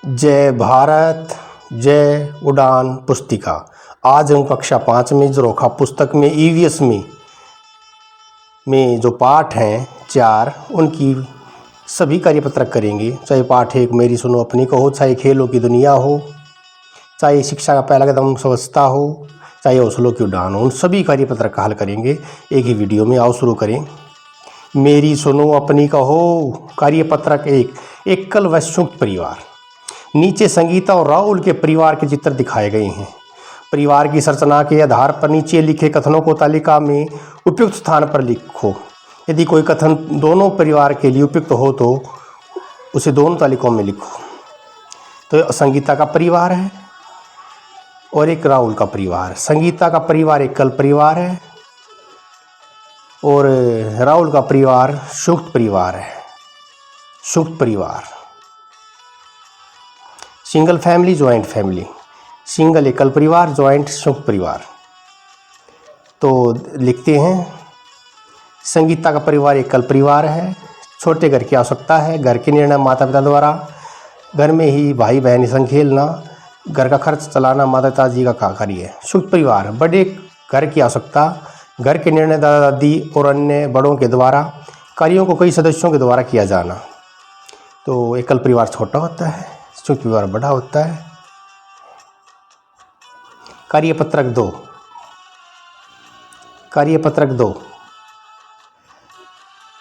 जय भारत जय उड़ान पुस्तिका। आज हम कक्षा 5 में झरोखा पुस्तक में ईवीएस में जो पाठ हैं 4 उनकी सभी कार्यपत्रक करेंगे। चाहे पाठ 1 मेरी सुनो अपनी को हो, चाहे खेलों की दुनिया हो, चाहे शिक्षा का पहला कदम स्वच्छता हो, चाहे हौसलों की उड़ान हो, उन सभी कार्यपत्रक का हल करेंगे एक ही वीडियो में। आओ शुरू करें। मेरी सुनो अपनी का हो। कार्यपत्रक 1, एकल व संयुक्त परिवार। नीचे संगीता और राहुल के परिवार के चित्र दिखाए गए हैं। परिवार की संरचना के आधार पर नीचे लिखे कथनों को तालिका में उपयुक्त स्थान पर लिखो। यदि कोई कथन दोनों परिवार के लिए उपयुक्त हो तो उसे दोनों तालिकाओं में लिखो। तो संगीता का परिवार है और एक राहुल का परिवार। संगीता का परिवार एकल परिवार है और राहुल का परिवार संयुक्त परिवार है। संयुक्त परिवार, single family, joint family. Single एकल परिवार, जॉइंट संयुक्त परिवार। तो लिखते हैं, संगीता का परिवार एकल परिवार है। छोटे घर की आवश्यकता है। घर के निर्णय माता पिता द्वारा। घर में ही भाई बहन संग खेलना। घर का खर्च चलाना माता पिता जी का कार्य है। संयुक्त परिवार, बड़े घर की आवश्यकता। घर के निर्णय दादा दादी और अन्य बड़ों के द्वारा। कार्यों को कई सदस्यों के द्वारा किया जाना। तो एकल परिवार छोटा होता है, संयुक्त परिवार बड़ा होता है। कार्यपत्रक 2। कार्यपत्रक 2,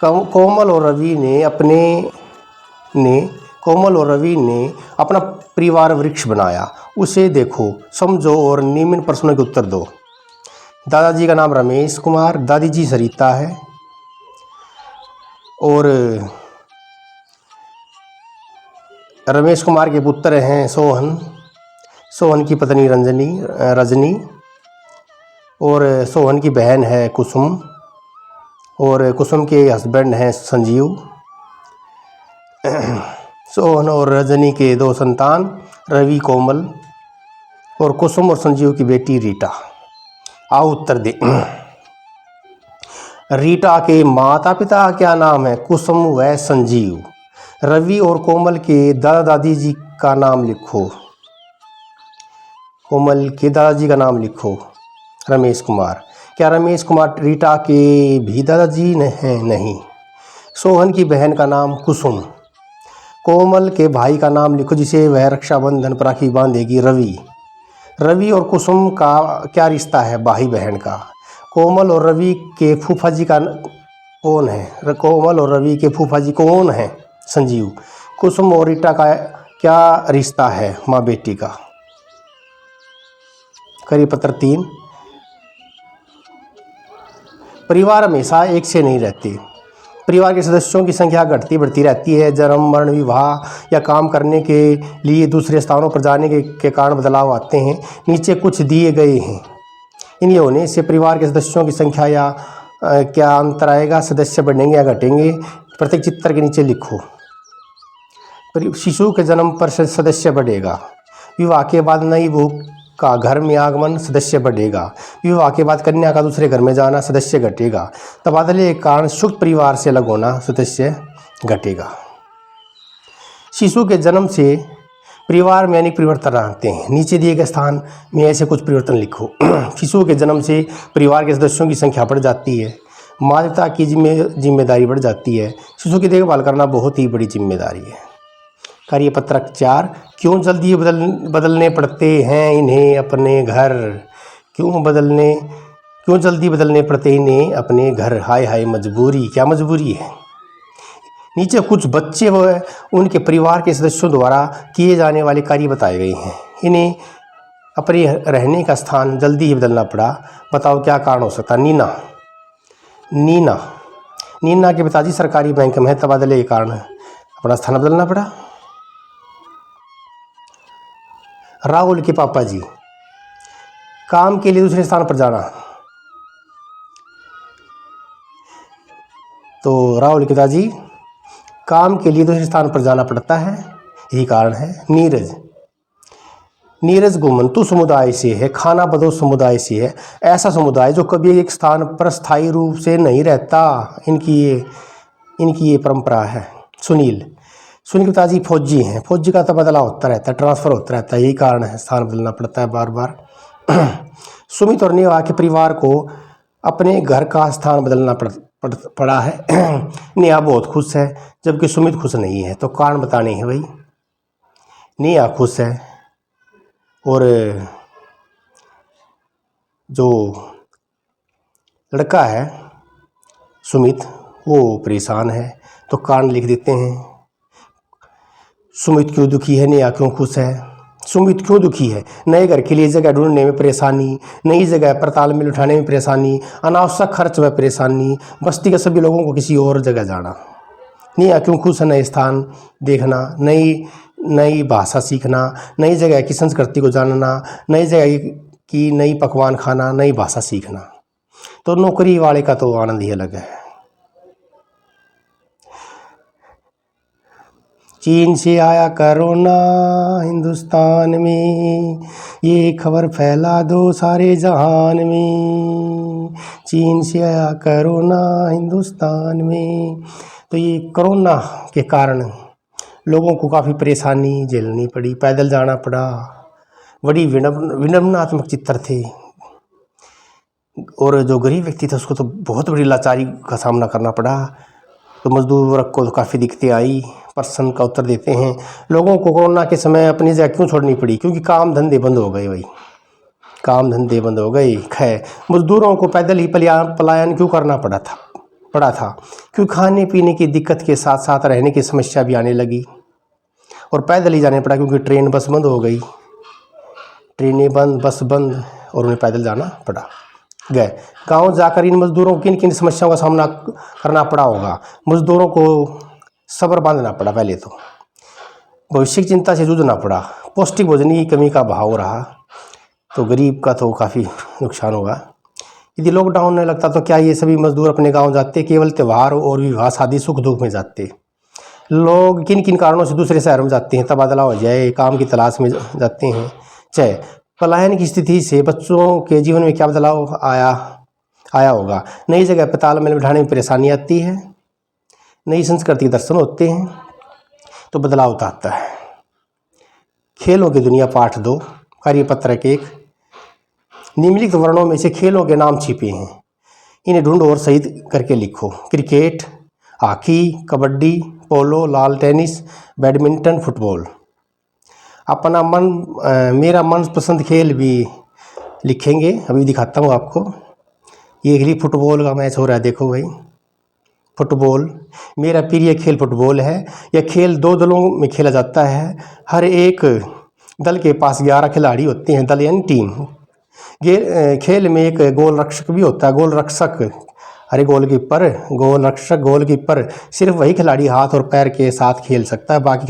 कोमल और रवि ने अपना परिवार वृक्ष बनाया। उसे देखो, समझो और निम्न प्रश्नों के उत्तर दो। दादाजी का नाम रमेश कुमार, दादी जी सरिता है और रमेश कुमार के पुत्र हैं सोहन, सोहन की पत्नी रजनी और सोहन की बहन है कुसुम और कुसुम के हस्बैंड हैं संजीव। सोहन और रजनी के 2 संतान, रवि, कोमल और कुसुम और संजीव की बेटी रीटा। आओ उत्तर दे। रीटा के माता पिता क्या नाम है? कुसुम व संजीव। रवि और कोमल के दादा दादी जी का नाम लिखो। कोमल के दादाजी का नाम लिखो, रमेश कुमार। क्या रमेश कुमार रीटा के भी दादाजी हैं? नहीं। सोहन की बहन का नाम कुसुम। कोमल के भाई का नाम लिखो जिसे वह रक्षाबंधन पर राखी बांधेगी, रवि। रवि और कुसुम का क्या रिश्ता है? भाई बहन का। कोमल और रवि के फूफा जी का कौन है? कोमल और रवि के फूफा जी कौन है? संजीव। कुसुम और रीटा का क्या रिश्ता है? माँ बेटी का। कार्यपत्र 3, परिवार हमेशा एक से नहीं रहते। परिवार के सदस्यों की संख्या घटती बढ़ती रहती है। जन्म, मरण, विवाह या काम करने के लिए दूसरे स्थानों पर जाने के कारण बदलाव आते हैं। नीचे कुछ दिए गए हैं। इन्हें होने से परिवार के सदस्यों की संख्या या क्या अंतर आएगा? सदस्य बढ़ेंगे या घटेंगे? प्रत्येक चित्र के नीचे लिखो। शिशु के जन्म पर सदस्य बढ़ेगा। विवाह के बाद नई बहू का घर में आगमन, सदस्य बढ़ेगा। विवाह के बाद कन्या का दूसरे घर में जाना, सदस्य घटेगा। तबादले के कारण संयुक्त परिवार से अलग होना, सदस्य घटेगा। शिशु के जन्म से परिवार में अनेक परिवर्तन आते हैं। नीचे दिए गए स्थान में ऐसे कुछ परिवर्तन लिखो। शिशु के जन्म से परिवार के सदस्यों की संख्या बढ़ जाती है। माता पिता की जिम्मेदारी बढ़ जाती है। शिशु की देखभाल करना बहुत ही बड़ी जिम्मेदारी है। कार्यपत्रक 4, क्यों जल्दी बदलने पड़ते हैं इन्हें अपने घर? क्यों जल्दी बदलने पड़ते इन्हें अपने घर? हाय हाय मजबूरी। क्या मजबूरी है? नीचे कुछ बच्चे व उनके परिवार के सदस्यों द्वारा किए जाने वाले कार्य बताए गए हैं। इन्हें अपने रहने का स्थान जल्दी ही बदलना पड़ा। बताओ क्या कारण हो सकता? नीना के पिताजी सरकारी बैंक में है, तबादले के कारण अपना स्थान बदलना पड़ा। राहुल के पापा जी, काम के लिए दूसरे स्थान पर जाना। तो राहुल के पिताजी काम के लिए दूसरे स्थान पर जाना पड़ता है, यही कारण है। नीरज घुमंतु समुदाय से है, खाना बदोश समुदाय से है। ऐसा समुदाय जो कभी एक स्थान पर स्थायी रूप से नहीं रहता, इनकी ये परंपरा है। सुनील, सुनील के पिताजी फौजी हैं। फौजी का तबादला होता रहता है, ट्रांसफ़र होता रहता है, यही कारण है, स्थान बदलना पड़ता है बार बार। सुमित और नेहा के परिवार को अपने घर का स्थान बदलना पड़ा है। नेहा बहुत खुश है जबकि सुमित खुश नहीं है। तो कारण बताने हैं भाई। नेहा खुश है और जो लड़का है सुमित वो परेशान है। तो कारण लिख देते हैं। सुमित क्यों दुखी है, नेहा क्यों खुश है। सुमित क्यों दुखी है, नए घर के लिए जगह ढूंढने में परेशानी, नई जगह पर तालमेल उठाने में परेशानी, अनावश्यक खर्च में परेशानी, बस्ती के सभी लोगों को किसी और जगह जाना। नेहा क्यों खुश है, नए स्थान देखना, नई भाषा सीखना, नई जगह की संस्कृति को जानना, नई जगह की नई पकवान खाना, नई भाषा सीखना। तो नौकरी वाले का तो आनंद ही अलग है। चीन से आया कोरोना हिंदुस्तान में, ये खबर फैला दो सारे जहान में। चीन से आया कोरोना हिंदुस्तान में। तो ये कोरोना के कारण लोगों को काफ़ी परेशानी झेलनी पड़ी, पैदल जाना पड़ा, बड़ी विडम्बनात्मक चित्र थे। और जो गरीब व्यक्ति था उसको तो बहुत बड़ी लाचारी का सामना करना पड़ा। तो मजदूर वर्ग को तो काफ़ी दिक्कतें आई। प्रश्न का उत्तर देते हैं, लोगों को कोरोना के समय अपनी जगह क्यों छोड़नी पड़ी? क्योंकि काम धंधे बंद हो गए भाई, काम धंधे बंद हो गए। खैर, मजदूरों को पैदल ही पलायन क्यों करना पड़ा था? क्योंकि खाने पीने की दिक्कत के साथ साथ रहने की समस्या भी आने लगी और पैदल ही जाने पड़ा, क्योंकि ट्रेन बस बंद हो गई, ट्रेनें बंद, बस बंद, और उन्हें पैदल जाना पड़ा। गए गांव जाकर इन मजदूरों को किन किन समस्याओं का सामना करना पड़ा होगा। मजदूरों को सब्र बांधना पड़ा, पहले तो भविष्य की चिंता से जूझना पड़ा, पौष्टिक भोजन की कमी का भाव रहा, तो गरीब का तो काफ़ी नुकसान होगा। यदि लॉकडाउन नहीं लगता तो क्या ये सभी मजदूर अपने गांव जाते? केवल त्यौहार और विवाह शादी सुख दुख में जाते। लोग किन किन कारणों से दूसरे शहर में जाते हैं, तबादला हो जाए, काम की तलाश में जाते हैं। चाहे पलायन की स्थिति से बच्चों के जीवन में क्या बदलाव आया होगा। नई जगह पर तालमेल बिठाने में परेशानी आती है, नई संस्कृति के दर्शन होते हैं, तो बदलाव आता है। खेलों की दुनिया पाठ 2 कार्यपत्रक 1। निम्नलिखित वर्णों में से खेलों के नाम छिपे हैं, इन्हें ढूंढ और सही करके लिखो। क्रिकेट, हॉकी, कबड्डी, पोलो, लाल टेनिस, बैडमिंटन, फुटबॉल। अपना मेरा मनपसंद खेल भी लिखेंगे, अभी दिखाता हूँ आपको। ये खेली फुटबॉल का मैच हो रहा है, देखो भाई, फुटबॉल। मेरा प्रिय खेल फुटबॉल है। यह खेल 2 दलों में खेला जाता है। हर एक दल के पास 11 खिलाड़ी होते हैं, दल यानी टीम। खेल में एक गोल रक्षक भी होता है, गोल रक्षक, अरे गोलकीपर सिर्फ वही खिलाड़ी हाथ और पैर के साथ खेल सकता है, बाकी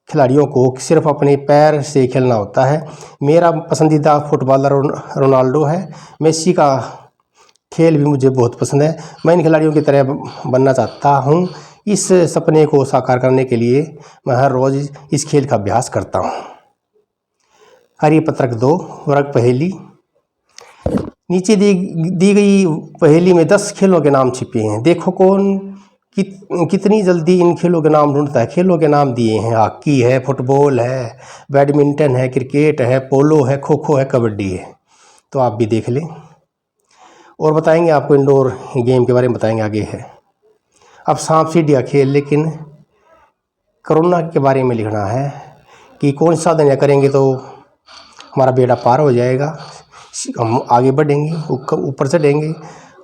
खिलाड़ियों को सिर्फ अपने पैर से खेलना होता है। मेरा पसंदीदा फुटबॉलर रोनाल्डो है। मेसी का खेल भी मुझे बहुत पसंद है। मैं इन खिलाड़ियों की तरह बनना चाहता हूँ। इस सपने को साकार करने के लिए मैं हर रोज़ इस खेल का अभ्यास करता हूँ। कार्यपत्रक 2 वर्ग पहेली। नीचे दी गई पहेली में 10 खेलों के नाम छिपे हैं। देखो कौन कितनी जल्दी इन खेलों के नाम ढूंढता है। खेलों के नाम दिए हैं, हॉकी है, फुटबॉल है, बैडमिंटन है, क्रिकेट है, पोलो है, खो खो है, कबड्डी है। तो आप भी देख लें और बताएंगे आपको इंडोर गेम के बारे में बताएंगे आगे है। अब सांप सीढ़ियाँ खेल, लेकिन कोरोना के बारे में लिखना है कि कौन सा साधन करेंगे तो हमारा बेड़ा पार हो जाएगा, हम आगे बढ़ेंगे, ऊपर चढ़ेंगे।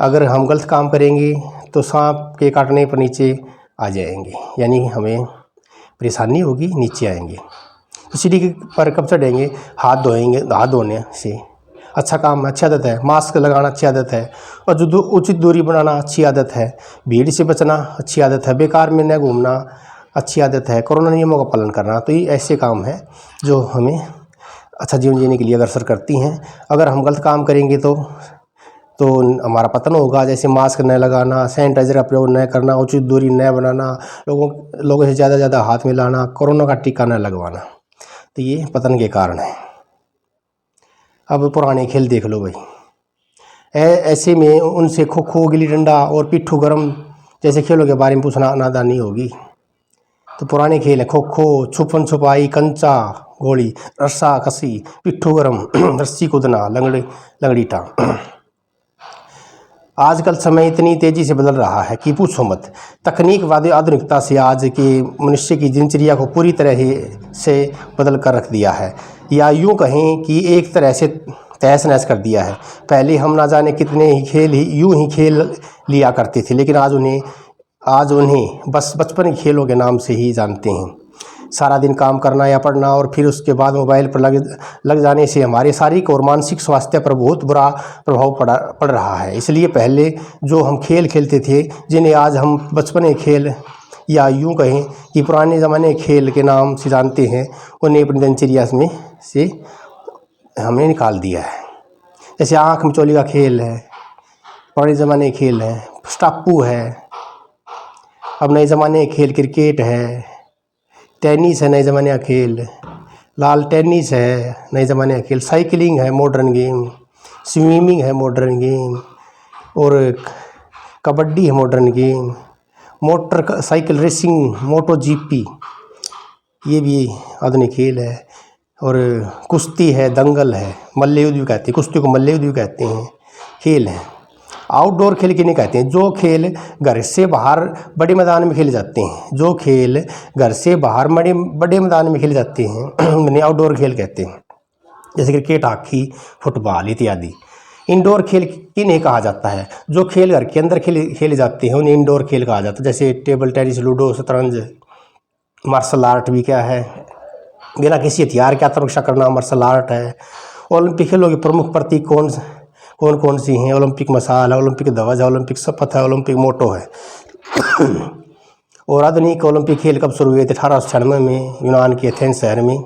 अगर हम गलत काम करेंगे तो सांप के काटने पर नीचे आ जाएंगे, यानी हमें परेशानी होगी, नीचे आएंगे। तो सीढ़ी पर कब चढ़ेंगे? हाथ धोएंगे, हाथ धोने से अच्छा काम है, अच्छी आदत है। मास्क लगाना अच्छी आदत है, और जो उचित दूरी बनाना अच्छी आदत है। भीड़ से बचना अच्छी आदत है, बेकार में न घूमना अच्छी आदत है, कोरोना नियमों का पालन करना। तो ये ऐसे काम हैं जो हमें अच्छा जीवन जीने के लिए अग्रसर करती हैं। अगर हम गलत काम करेंगे तो हमारा पतन होगा। जैसे मास्क न लगाना, सैनिटाइजर का प्रयोग न करना, उचित दूरी न बनाना, लोगों से ज़्यादा हाथ मिलाना, कोरोना का टीका न लगवाना, तो ये पतन के कारण है। अब पुराने खेल देख लो भाई। ऐसे में उनसे खो खो, गिल्ली डंडा और पिट्ठू गरम जैसे खेलों के बारे में पूछना नादानी होगी। तो पुराने खेल हैं खो खो, छुपन छुपाई, कंचा गोली, रस्सा कसी, पिट्ठू गरम, रस्सी कूदना, लंगड़ी टांग। आजकल समय इतनी तेज़ी से बदल रहा है कि पूछो मत। तकनीकवादी आधुनिकता से आज के मनुष्य की दिनचर्या को पूरी तरह से बदल कर रख दिया है, या यूँ कहें कि एक तरह से तहस नहस कर दिया है। पहले हम ना जाने कितने ही खेल यूँ ही खेल लिया करते थे, लेकिन आज उन्हें बस बचपन के खेलों के नाम से ही जानते हैं। सारा दिन काम करना या पढ़ना और फिर उसके बाद मोबाइल पर लग जाने से हमारे शारीरिक और मानसिक स्वास्थ्य पर बहुत बुरा प्रभाव पड़ रहा है। इसलिए पहले जो हम खेल खेलते थे, जिन्हें आज हम बचपन के खेल या यूँ कहें कि पुराने ज़माने के खेल के नाम से जानते हैं, उन्हें अपनी दिनचर्या में से हमने निकाल दिया है। जैसे आँख मिचौली का खेल है, पुराने ज़माने के खेल है, स्टापू है। अब नए ज़माने के खेल क्रिकेट है, टेनिस है नए ज़माने का खेल, लाल टेनिस है नए ज़माने का खेल, साइकिलिंग है मॉडर्न गेम, स्विमिंग है मॉडर्न गेम, और कबड्डी है modern game, motorcycle racing, MotoGP, ये भी आधुनिक खेल है। और कुश्ती है, दंगल है, मल्ल युद्ध भी कहते हैं, कुश्ती को मल्ल युद्ध भी कहते हैं, खेल है। आउटडोर खेल किन्हें कहते हैं? जो खेल घर से बाहर बड़े मैदान में खेले जाते हैं, जो खेल घर से बाहर बड़े मैदान में खेले जाते हैं उन्हें आउटडोर खेल कहते हैं। जैसे क्रिकेट, हॉकी, फुटबॉल इत्यादि। इंडोर खेल किन्हें कहा जाता है? जो खेल घर के अंदर खेले जाते हैं उन्हें इंडोर खेल कहा जाता है। जैसे टेबल टेनिस, लूडो, शतरंज। मार्शल आर्ट भी क्या है? बिना किसी हथियार के आत्मरक्षा करना मार्शल आर्ट है। ओलंपिक खेलों के प्रमुख प्रतीक कौन कौन सी हैं? ओलंपिक मशाल है, ओलंपिक ध्वज है, ओलंपिक शपथ है, ओलंपिक मोटो है। और आधुनिक ओलंपिक खेल कब शुरू हुए थे? 1896 में यूनान के एथेंस शहर में।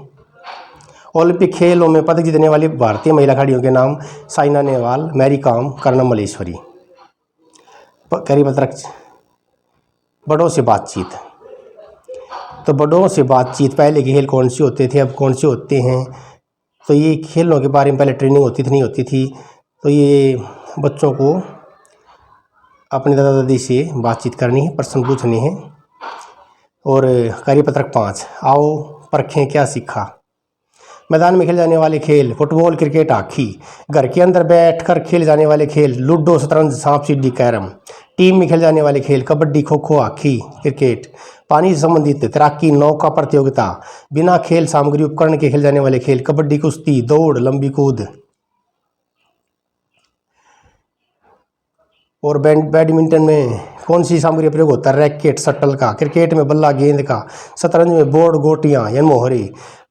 ओलंपिक खेलों में पदक जीतने वाली भारतीय महिला खिलाड़ियों के नाम: साइना नेहवाल, मैरी कॉम, कर्णम मल्लेश्वरी। करी पत्रक बड़ों से बातचीत। तो बड़ों से बातचीत, पहले के खेल कौन से होते थे, अब कौन से होते हैं? तो ये खेलों के बारे में पहले ट्रेनिंग होती थी, नहीं होती थी। तो ये बच्चों को अपने दादा दादी से बातचीत करनी है, प्रश्न पूछने हैं। और कार्यपत्रक 5, आओ परखें क्या सीखा। मैदान में खेले जाने वाले खेल: फुटबॉल, क्रिकेट, हॉकी। घर के अंदर बैठकर खेले जाने वाले खेल: लूडो, शतरंज, सांप सीढ़ी, कैरम। टीम में खेले जाने वाले खेल: कबड्डी, खो खो, हॉकी, क्रिकेट। पानी से संबंधित: तैराकी, नौका प्रतियोगिता। बिना खेल सामग्री उपकरण के खेले जाने वाले खेल: कबड्डी, कुश्ती, दौड़, लंबी कूद। और बैडमिंटन में कौन सी सामग्री प्रयोग होता है? रैकेट, शटल का। क्रिकेट में बल्ला, गेंद का। शतरंज में बोर्ड, गोटियाँ या मोहरे।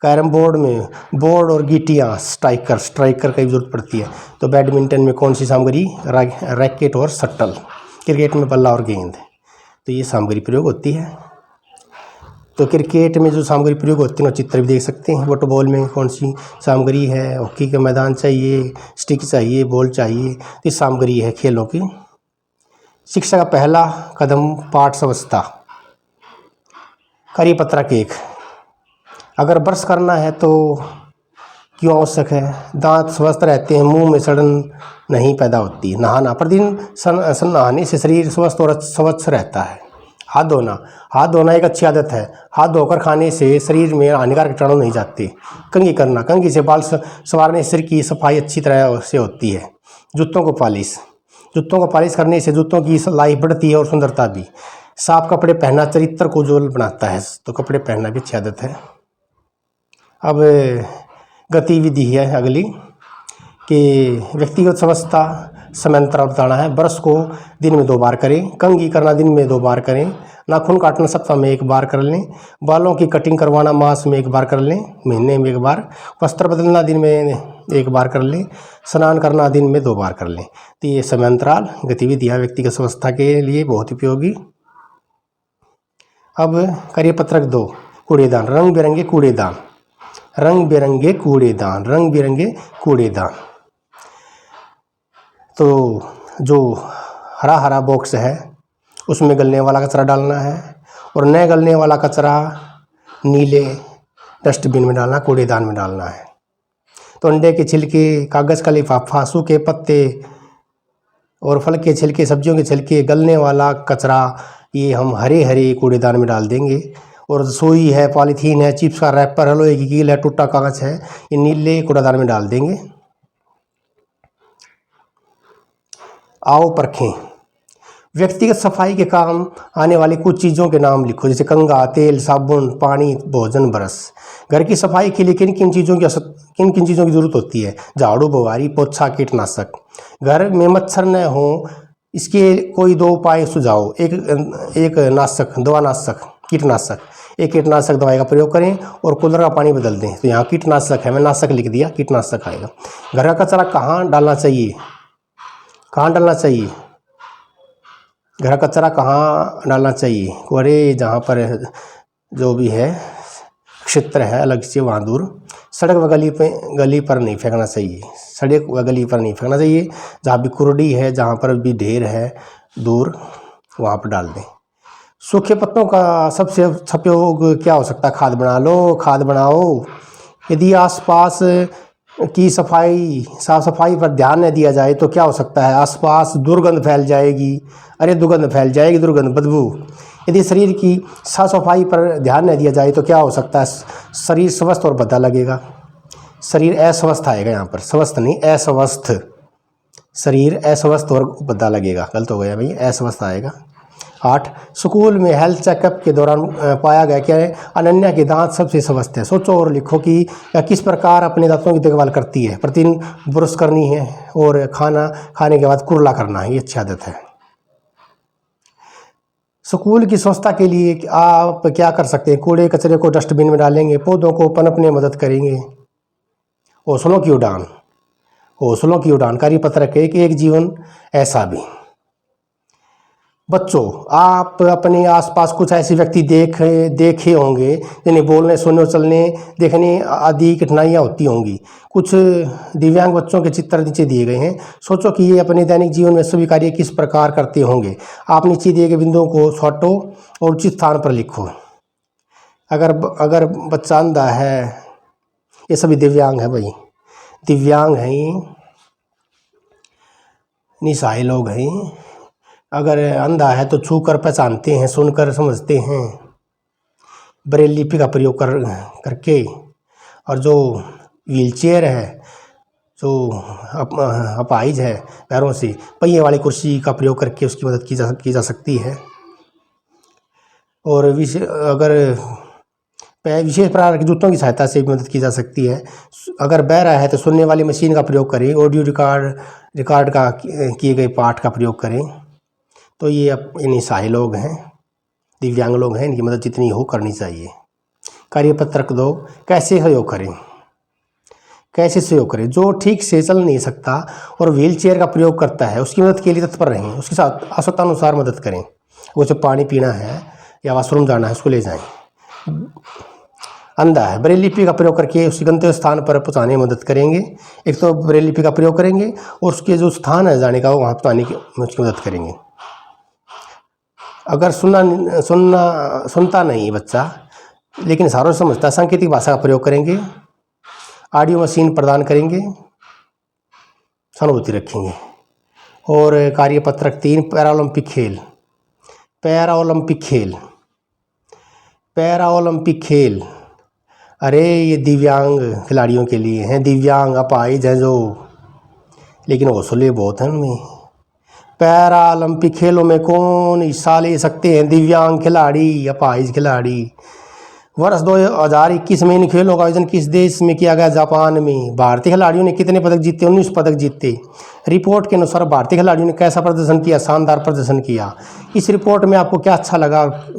कैरम बोर्ड में बोर्ड और गीटियाँ, स्ट्राइकर की जरूरत पड़ती है। तो बैडमिंटन में कौन सी सामग्री? रैकेट और शटल। क्रिकेट में बल्ला और गेंद। तो ये सामग्री प्रयोग होती है। तो क्रिकेट में जो सामग्री प्रयोग होती है वो चित्र भी देख सकते हैं। फुटबॉल में कौन सी सामग्री है? हॉकी का मैदान चाहिए, स्टिक चाहिए, बॉल चाहिए। तो ये सामग्री है खेलों की। शिक्षा का पहला कदम: पाठ समझता। कार्यपत्रक 1, अगर ब्रश करना है तो क्यों आवश्यक है? दांत स्वस्थ रहते हैं, मुंह में सड़न नहीं पैदा होती। नहाना: प्रतिदिन नहाने से शरीर स्वस्थ और स्वच्छ रहता है। हाथ धोना एक अच्छी आदत है। हाथ धोकर खाने से शरीर में हानिकारक कीटाणु नहीं जाते। कंघी करना: कंघी से बाल संवारने, सिर की सफाई अच्छी तरह से होती है। जूतों को पालिश करने से जूतों की लाइफ बढ़ती है और सुंदरता भी। साफ कपड़े पहनना चरित्र को उज्ज्वल बनाता है, तो कपड़े पहनना भी अच्छी आदत है। अब गतिविधि है अगली कि व्यक्तिगत स्वच्छता समयांतराल बताना है। ब्रश को दिन में 2 बार करें। कंघी करना दिन में 2 बार करें। नाखून काटना सप्ताह में 1 बार कर लें। बालों की कटिंग करवाना मास में 1 बार कर लें, महीने में 1 बार। वस्त्र बदलना दिन में 1 बार कर लें। स्नान करना दिन में 2 बार कर लें। तो ये समयांतराल गतिविधियाँ व्यक्तिगत स्वच्छता के लिए बहुत उपयोगी। अब कार्यपत्रक 2, कूड़ेदान। रंग बिरंगे कूड़ेदान। तो जो हरा बॉक्स है उसमें गलने वाला कचरा डालना है, और न गलने वाला कचरा नीले डस्टबिन में डालना, कूड़ेदान में डालना है। तो अंडे के छिलके, कागज़ का लिफाफा, सूखे पत्ते और फल के छिलके, सब्जियों के छिलके, गलने वाला कचरा, ये हम हरे कूड़ेदान में डाल देंगे। और सुई है, पॉलीथीन है, चिप्स का रैपर है, लोहे की कील है, टूटा कागज है, ये नीले कूड़ादान में डाल देंगे। आओ परखें। व्यक्तिगत सफाई के काम आने वाली कुछ चीज़ों के नाम लिखो, जैसे कंघा, तेल, साबुन, पानी, भोजन, ब्रश। घर की सफाई के लिए किन किन चीज़ों की ज़रूरत होती है? झाड़ू, बुआरी, पोछा, कीटनाशक। घर में मच्छर न हो इसके कोई 2 उपाय सुझाओ। एक नाशक, दवानाशक, कीटनाशक। एक कीटनाशक दवाई का प्रयोग करें और कूलर का पानी बदल दें। तो यहाँ कीटनाशक है, मैं नाशक लिख दिया, कीटनाशक आएगा। घर का कचरा कहाँ डालना चाहिए? कहाँ डालना चाहिए? घर का कचरा कहाँ डालना चाहिए? अरे जहाँ पर जो भी है क्षेत्र है अलग से, वहाँ दूर। सड़क व गली पर नहीं फेंकना चाहिए। सड़क व गली पर नहीं फेंकना चाहिए। जहाँ भी कुर्डी है, जहाँ पर भी ढेर है दूर, वहाँ पर डाल दें। सूखे पत्तों का सबसे उपयोग क्या हो सकता है? खाद बना लो, खाद बनाओ। यदि आसपास की साफ सफाई पर ध्यान न दिया जाए तो क्या हो सकता है? आसपास दुर्गंध फैल जाएगी। अरे दुर्गंध फैल जाएगी, दुर्गंध, बदबू। यदि शरीर की साफ सफाई पर ध्यान न दिया जाए तो क्या हो सकता है? शरीर स्वस्थ और भद्दा लगेगा। शरीर अस्वस्थ आएगा, यहाँ पर स्वस्थ नहीं, अस्वस्थ। शरीर अस्वस्थ और भद्दा लगेगा, गलत हो गया भाई, अस्वस्थ आएगा। 8, स्कूल में हेल्थ चेकअप के दौरान पाया गया कि अनन्या के दांत सबसे स्वस्थ है। सोचो और लिखो कि किस प्रकार अपने दांतों की देखभाल करती है। प्रतिदिन ब्रश करनी है और खाना खाने के बाद कुरला करना है, ये अच्छी आदत है। स्कूल की स्वच्छता के लिए आप क्या कर सकते हैं? कूड़े कचरे को डस्टबिन में डालेंगे, पौधों को पनपने में मदद करेंगे। हौसलों की उड़ान, हौसलों की उड़ान। कार्यपत्रक एक जीवन ऐसा भी। बच्चों, आप अपने आसपास कुछ ऐसे व्यक्ति देखे होंगे जिन्हें बोलने, सुनने, चलने, देखने आदि कठिनाइयाँ होती होंगी। कुछ दिव्यांग बच्चों के चित्र नीचे दिए गए हैं। सोचो कि ये अपने दैनिक जीवन में सभी कार्य किस प्रकार करते होंगे। आप नीचे दिए गए बिंदुओं को छांटो और उचित स्थान पर लिखो। अगर बच्चा अंधा है, ये सभी दिव्यांग है भाई, दिव्यांग हैं, निसहाय लोग हैं। अगर अंधा है तो छू कर पहचानते हैं, सुनकर समझते हैं, ब्रेल लिपि का प्रयोग करके। और जो व्हीलचेयर है, जो अपाहिज है पैरों से, पहिए वाली कुर्सी का प्रयोग करके उसकी मदद की जा सकती है। और विशेष प्रकार के जूतों की सहायता से भी मदद की जा सकती है। अगर बहरा है तो सुनने वाली मशीन का प्रयोग करें, ऑडियो रिकॉर्ड का किए गए पाठ का प्रयोग करें। तो ये निसहाय लोग हैं, दिव्यांग लोग हैं, इनकी मदद जितनी हो करनी चाहिए। कार्यपत्रक 2, कैसे सहयोग करें? कैसे सहयोग करें? जो ठीक से चल नहीं सकता और व्हील चेयर का प्रयोग करता है, उसकी मदद के लिए तत्पर रहें, उसके साथ आवश्यकतानुसार मदद करें। उसे पानी पीना है या वॉशरूम जाना है, उसको ले जाएं। अंधा है, ब्रेल लिपि का प्रयोग करके उसी गंतव्य स्थान पर पहुँचाने में मदद करेंगे। एक तो ब्रेल लिपि का प्रयोग करेंगे और उसके जो स्थान है जाने का, वहाँ पहुँचाने की उसकी मदद करेंगे। अगर सुनता नहीं बच्चा लेकिन इशारों से समझता, सांकेतिक भाषा का प्रयोग करेंगे, ऑडियो मशीन प्रदान करेंगे, सहानुभूति रखेंगे। और कार्यपत्रक 3, पैरालंपिक खेल। पैरालंपिक खेल, अरे ये दिव्यांग खिलाड़ियों के लिए हैं, दिव्यांग अपाहिज हैं जो, लेकिन हौसले बहुत हैं उनमें। पैरालंपिक खेलों में कौन हिस्सा ले सकते हैं? दिव्यांग खिलाड़ी, अपाहिज खिलाड़ी। वर्ष 2021 में इन खेलों का आयोजन किस देश में किया गया? जापान में। भारतीय खिलाड़ियों ने कितने पदक जीते? 19 पदक जीते। रिपोर्ट के अनुसार भारतीय खिलाड़ियों ने कैसा प्रदर्शन किया? शानदार प्रदर्शन किया। इस रिपोर्ट में आपको क्या अच्छा लगा,